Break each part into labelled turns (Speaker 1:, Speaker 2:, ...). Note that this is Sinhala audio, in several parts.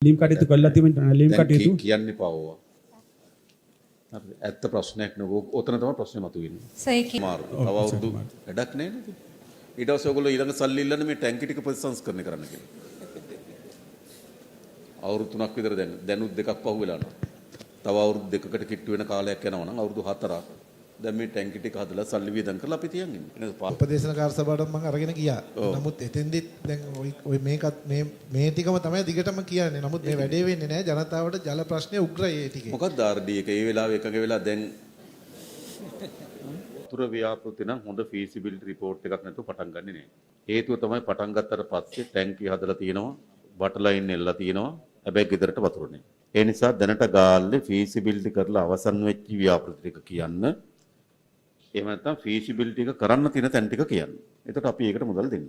Speaker 1: ලිම් කටයුතු කරලා තිබෙන ලිම් කටයුතු
Speaker 2: කියන්න එපා ඕවා. හරිද? ඇත්ත ප්‍රශ්නයක් නෙවෙයි. ඔතන තමයි ප්‍රශ්නේ මතුවෙන්නේ.
Speaker 3: සයිකි
Speaker 2: මාරු. තව අවුරුදු වැඩක් නැහැ නේද? ඊට පස්සේ ඔයගොල්ලෝ ඊළඟ සල්ලි ඉල්ලන්නේ මේ ටැංකි ටික ප්‍රතිසංස්කරණය කරන්න කියලා. අවුරුදු 3ක් විතර දැනුත් දෙකක් පහුවෙලා යනවා. තව අවුරුදු දෙකකට කිට්ටු වෙන කාලයක් යනවා නම් අවුරුදු 4ක් දැන් මේ ටැංකි ටික හදලා සල්ලි වියදම් කරලා අපි තියන් ඉන්නේ.
Speaker 4: උපදේශන කාර්යසභාවට මම අරගෙන ගියා. නමුත් එතෙන්දිත් දැන් ඔය මේකත් මේ ටිකම තමයි දිගටම කියන්නේ. නමුත් මේ වැඩේ වෙන්නේ නැහැ. ජනතාවට ජල ප්‍රශ්නේ උග්‍රයි ඒ ටිකේ.
Speaker 2: මොකක්ද RD එක ඒ වෙලාවේ එකඟ වෙලා දැන් වතුර ව්‍යාපෘති නම් හොඳ feasibility report එකක් නැතුව පටන් ගන්නෙ නෑ. හේතුව තමයි පටන් ගත්තට පස්සේ ටැංකි හදලා තියෙනවා, බටර් ලයින් එල්ලලා තියෙනවා. හැබැයි ගෙදරට වතුර නෑ. ඒ නිසා දැනට ගාල්ලේ feasibility කරලා අවසන් වෙච්ච ව්‍යාපෘති ටික කියන්න. එහෙම නැත්නම් feasibility එක කරන්න තියෙන තැන් ටික කියන්න. එතකොට අපි ඒකට මුදල් දෙන්න.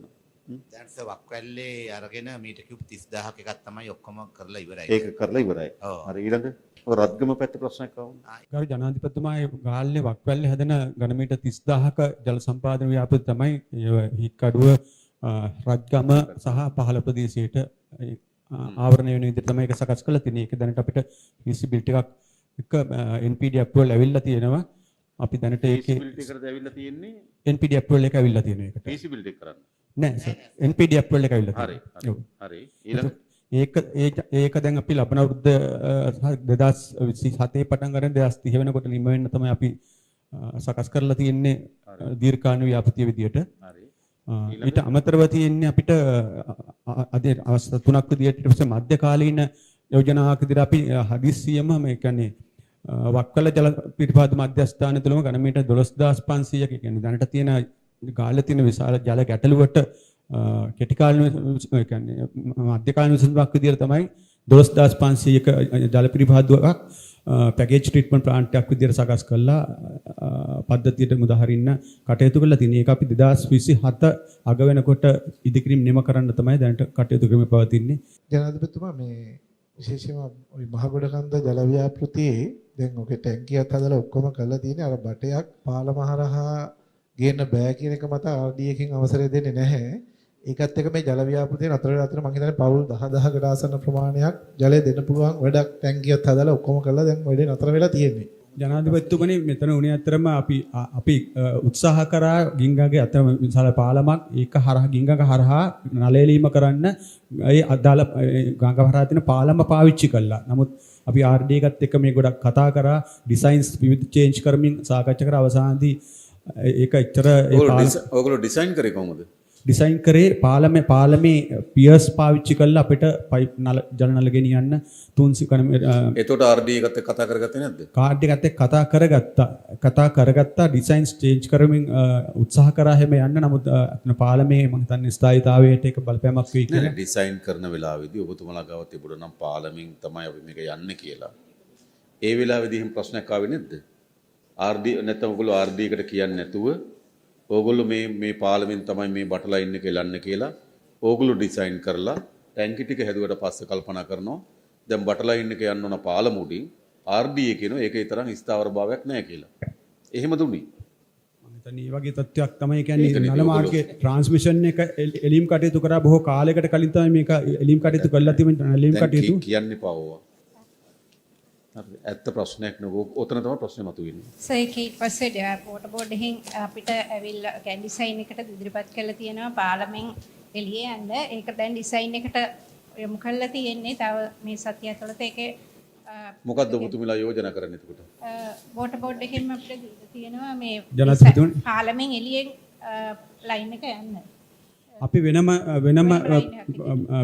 Speaker 5: දැන් වක්වැල්ලේ අරගෙන මීටර් කියුබ් 30000ක එකක් තමයි ඔක්කොම කරලා ඉවරයි.
Speaker 2: ඒක කරලා ඉවරයි. හරි ඊළඟ ඔය රත්ගම පැත්ත ප්‍රශ්නයක් ආවොත්.
Speaker 1: ගරු ජනාධිපතිතුමා ගාල්ලේ වක්වැල්ලේ හදන ඝනමීටර් 30000ක ජල සම්පාදන ව්‍යාපෘති තමයි හික්කඩුව රත්ගම සහ පහළ ප්‍රදේශයට ආවරණය වෙන විදිහට තමයි ඒක සකස් කරලා තියෙන්නේ. ඒක දැනට අපිට feasibility එකක් NPD approval ඇවිල්ලා තියෙනවා. අපි දැනට ඒකේ
Speaker 2: feasibility කරද ඇවිල්ලා තියෙන්නේ
Speaker 1: NPD approval එක ඇවිල්ලා තියෙනවා ඒකට.
Speaker 2: feasibility කරන්න.
Speaker 1: නෑ සර් NPD approval එක ඇවිල්ලා තියෙනවා.
Speaker 2: හරි. ඊළඟ
Speaker 1: ඒක දැන් අපි ලබන අවුරුද්ද 2027 පටන් ගන්න 2030 වෙනකොට නිම වෙන්න තමයි අපි සකස් කරලා තියෙන්නේ දීර්ඝකාලීන ව්‍යාපෘතිය විදියට.
Speaker 2: හරි.
Speaker 1: ඊට අමතරව තියෙන්නේ අපිට අද අවස්ථා තුනක් විදියට ඊට පස්සේ මධ්‍යකාලීන යෝජනාවක් විදියට අපි හදිස්සියම මේ කියන්නේ වක්කල ජල පිරිපාද මධ්‍යස්ථාන තුළම ඝනමීටර් 12500ක කියන්නේ දැනට තියෙන ගාල්ලේ තියෙන විශාල ජල ගැටලුවට කෙටි කාලීන ඒ කියන්නේ මධ්‍යකාලීන විසඳුමක් විදියට තමයි 12500ක ජල පිරිපාදුවක් පැකේජ් ට්‍රීට්මන්ට් ප්ලාන්ට් එකක් විදියට සකස් කරලා පද්ධතියට මුදහරින්න කටයුතු කරලා තියෙනවා. ඒක අපි 2027 අග වෙනකොට ඉදිකිරීම නිම කරන්න තමයි දැනට කටයුතු කරමින් පවතින්නේ.
Speaker 4: ජනාධිපතිතුමා මේ විශේෂයෙන්ම ওই මහගොඩකන්ද ජල ව්‍යාපෘතියේ දැන් ඔකේ ටැංකියක් හදලා ඔක්කොම කරලා තියෙන්නේ අර බටයක් පාලම හරහා ගේන්න බෑ කියන එක මත RD එකකින් අවසරය දෙන්නේ නැහැ. ඒකත් එක්ක මේ ජල ව්‍යාපෘතිය නතර වෙලා අතර මම හිතන්නේ පවුල් 10000කට ආසන්න ප්‍රමාණයක් ජලය දෙන්න පුළුවන් වැඩක් ටැංකියක් හදලා ඔක්කොම කරලා දැන් වැඩේ නතර වෙලා තියෙන්නේ.
Speaker 1: ජනාධිපතිතුමනි මෙතන උනේ අතරම අපි උත්සාහ කරා ගිංගගේ අතර විශාල පාලමක් ඒක හරහා ගිංගක හරහා නලයලීම කරන්න ඒ අදාළ ගංගා හරහා තියෙන පාලම පාවිච්චි කළා. නමුත් අපි RD එකත් එක්ක මේ ගොඩක් කතා කරා ඩිසයින්ස් විවිධ චේන්ජ් කරමින් සාකච්ඡා කරා අවසානයේදී ඒක එච්චර
Speaker 2: ඔයගොල්ලෝ ඩිසයින් කරේ කොහොමද?
Speaker 1: ඩිසයින් කරේ පාලමේ පියර්ස් පාවිච්චි කරලා අපිට පයිප් ජල නල ගෙනියන්න 300
Speaker 2: එතකොට RD එකත් එක්ක කතා කරගත්තේ නැද්ද?
Speaker 1: කාඩ් එකත් එක්ක කතා කරගත්තා ඩිසයින්ස් චේන්ජ් කරමින් උත්සාහ කරා හැම යන්න. නමුත් පාලමේ මම හිතන්නේ ස්ථායීතාවයට ඒක බලපෑමක් වෙයි කියලා.
Speaker 2: ඩිසයින් කරන වෙලාවේදී ඔබතුමාලා ගාව තිබුණා නම් පාලමින් තමයි අපි මේක යන්නේ කියලා. ඒ වෙලාවේදී එහෙම ප්‍රශ්නයක් ආවේ නැද්ද? RD නැත්නම් ඔයගොල්ලෝ RD එකට කියන්නේ නැතුව ඕගොල්ලෝ මේ පාලමින් තමයි මේ බටර් ලයින් එක එලන්නේ කියලා ඕගොල්ලෝ ඩිසයින් කරලා ටැංකි ටික හැදුවට පස්සේ කල්පනා කරනවා දැන් බටර් ලයින් එක යන්න ඕන පාලම උඩින් RD එකේනෝ ඒකේ තරම් ස්ථාවර භාවයක් නැහැ කියලා. එහෙම දුන්නේ.
Speaker 1: මම හිතන්නේ මේ වගේ තත්ත්වයක් තමයි කියන්නේ නල මාර්ගයේ ට්‍රාන්ස්මිෂන් එක එලීම් කටයුතු කරා බොහෝ කාලයකට කලින් තමයි මේක එලීම් කටයුතු කරලා තිබෙන එලීම් කටයුතු
Speaker 2: කියන්න එපා ඕවා. හරි ඇත්ත ප්‍රශ්නයක් නෙවෙයි. ඔතන තමයි ප්‍රශ්නේ මතුවෙන්නේ.
Speaker 3: සයිකි පස්සේ වෝටර් බෝඩ් එකෙන් අපිට ඇවිල්ලා කියන්නේ ඩිසයින් එකට ඉදිරිපත් කරලා තියෙනවා පාර්ලිමෙන් එළියේ යන්න. ඒක දැන් ඩිසයින් එකට යොමු කරලා තියෙන්නේ. තව මේ සතිය ඇතුළත ඒකේ
Speaker 2: මොකද්ද ඔබතුමිලා යෝජනා කරන්නේ එතකොට?
Speaker 3: වෝටර් බෝඩ් එකෙන් අපිට දීලා තියෙනවා මේ
Speaker 1: ජනාධිපතිතුමනි
Speaker 3: පාර්ලිමෙන් එළියෙන් ලයින් එක යන්න.
Speaker 1: අපි වෙනම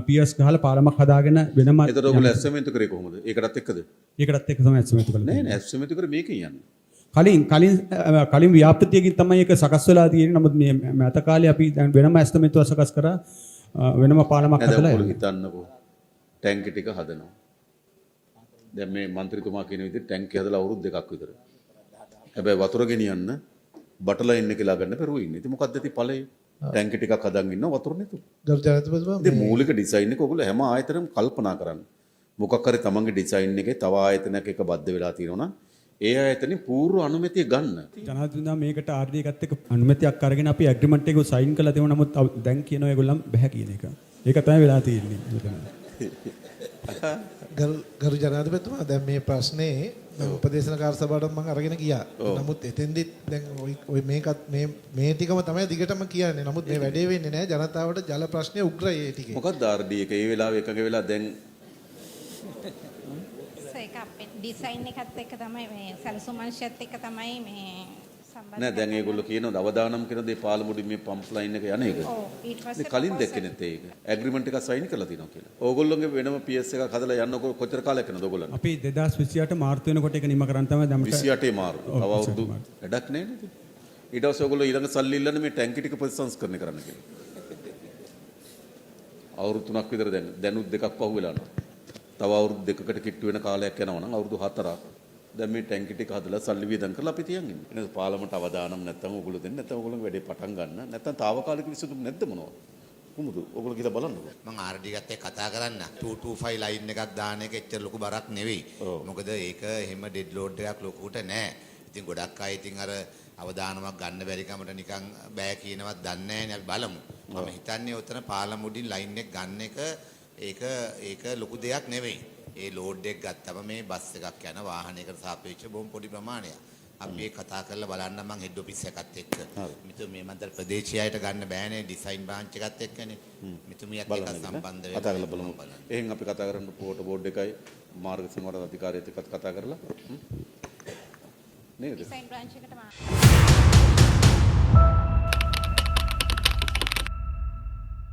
Speaker 1: පියර්ස් ගහලා පාලමක් හදාගෙන වෙනම
Speaker 2: එතකොට ඔයගොල්ලෝ ඇස්ටිමේට් කරේ කොහොමද? ඒකටත් එක්කද?
Speaker 1: ඒකටත් එක්ක තමයි ඇස්ටිමේට් කළේ.
Speaker 2: නෑ නෑ ඇස්ටිමේට් කරේ මේකේ යන්නේ.
Speaker 1: කලින් ව්‍යාපෘතියකින් තමයි ඒක සකස් වෙලා තියෙන්නේ. නමුත් මේ මෑත කාලේ අපි දැන් වෙනම ඇස්ටිමේට් සකස් කරා වෙනම පාලමක් හදලා
Speaker 2: ඔයගොල්ලෝ හිතන්නකෝ ටැංකි ටික හදනවා. දැන් මේ മന്ത്രിතුමා කියන විදිහට ටැංකි හදලා අවුරුදු 2ක් විතර. හැබැයි වතුර ගෙනියන්න බටර් ලයින් එක ලා ගන්න පෙරුවේ ඉන්නේ. ඉතින් මොකද්ද ඉතින් ඵලය? ටැංකි ටිකක් හදන් ඉන්නවා වතුර නැතුව.
Speaker 4: ගරු ජනාධිපතිතුමා
Speaker 2: ඉතින් මූලික ඩිසයින් එක ඔයගොල්ලෝ හැම ආයතනෙම කල්පනා කරන්න. මොකක් හරි තමන්ගේ ඩිසයින් එකේ තව ආයතනයක එක බද්ධ වෙලා තියෙනවා නම් ඒ ආයතනෙ පූර්ව අනුමැතිය ගන්න.
Speaker 1: ජනාධිපතිතුමා මේකට RD එකත් එක්ක අනුමැතියක් අරගෙන අපි ඇග්‍රීමන්ට් එක සයින් කරලා තියෙනවා. නමුත් දැන් කියනවා ඒගොල්ලන් බෑ කියන එක. ඒක තමයි වෙලා තියෙන්නේ.
Speaker 4: ගරු ජනාධිපතිතුමා දැන් මේ ප්‍රශ්නේ උපදේශන කාර්ය සභාවට මම අරගෙන ගියා. නමුත් එතෙන්දිත් දැන් ඔය මේකත් මේ ටිකම තමයි දිගටම කියන්නේ. නමුත් මේ වැඩේ වෙන්නේ නැහැ. ජනතාවට ජල ප්‍රශ්නේ උග්‍රයි ඒ ටිකේ.
Speaker 2: මොකක්ද RD එක ඒ වෙලාවේ එකඟ වෙලා දැන්
Speaker 3: ඒක අපේ ඩිසයින් එකත් එක්ක තමයි මේ සැලසුම් අංශයත් එක්ක තමයි මේ සම්බන්ධ
Speaker 2: නෑ දැන් ඒගොල්ලෝ කියනවා අවදානම් කියන දේ පාලමුඩි මේ පම්ප් ලයින් එක යන එක.
Speaker 3: ඔව් ඊට පස්සේ
Speaker 2: මේ කලින් දැක්කේ නැත්තේ ඒක. ඇග්‍රීමන්ට් එකක් සයින් කරලා තියෙනවා කියලා. ඕගොල්ලෝගේ වෙනම PS එකක් හදලා යන්න කොච්චර කාලයක් යනද ඕගොල්ලන්?
Speaker 1: අපි 2028 මාර්තු වෙනකොට ඒක නිම කරන් තමයි දැන්
Speaker 2: 28 මාර්තු. තව අවුරුදු වැඩක් නෑ නේද? ඊට පස්සේ ඕගොල්ලෝ ඊළඟ සල්ලි ඉල්ලන්නේ මේ ටැංකි ටික ප්‍රතිසංස්කරණය කරන්න කියලා. අවුරුදු 3ක් විතර දැනුත් දෙකක් පහුවෙලා යනවා. තව අවුරුදු 2කට කිට්ටු වෙන කාලයක් යනවා නම් අවුරුදු 4ක් දැන් මේ ටැංකි ටික හදලා සල්ලි වියදම් කරලා අපි තියන් ඉන්නේ. එහෙනම් පාර්ලිමේන්ත අවදානම් නැත්තම් ඕගොල්ලෝ දෙන්න නැත්තම් ඕගොල්ලෝගේ වැඩේ පටන් ගන්න. නැත්තම් తాවකාලික විසඳුම් නැද්ද මොනවද? කොහොමද? ඕගොල්ලෝ කියලා බලන්නකෝ.
Speaker 5: මම RD ගත්ත එක්ක කතා කරන්න 225 ලයින් එකක් දාන එක එච්චර ලොකු බරක් නෙවෙයි. මොකද ඒක එහෙම ඩෙඩ් ලෝඩ් එකක් ලොකුට නෑ. ඉතින් ගොඩක් අය ඉතින් අර අවදානමක් ගන්න බැරි කමට නිකන් බෑ කියනවත් දන්නේ නෑනේ. අපි බලමු. මම හිතන්නේ උතන පාලමුඩින් ලයින් එක ගන්න එක ඒක ලොකු දෙයක් නෙවෙයි. ඒ ලෝඩ් එක ගත්තම මේ බස් එකක් යන වාහනයකට සාපේක්ෂව බොහොම පොඩි ප්‍රමාණයක්. අපි ඒක කතා කරලා බලන්න මං හෙඩ් ඔෆිස් එකත් එක්ක. මේ මන්තර ප්‍රදේශීයයට ගන්න බෑනේ ඩිසයින් බ්‍රාන්ච් එකත් එක්කනේ. මිතුමියක් එක්ක සම්බන්ධ වෙලා
Speaker 2: කතා කරලා බලමු. එහෙන් අපි කතා කරන්න පොට බෝඩ් එකයි මාර්ග සංවර්ධන අධිකාරියත් එක්කත් කතා කරලා නේද?
Speaker 3: ඩිසයින් බ්‍රාන්ච් එකට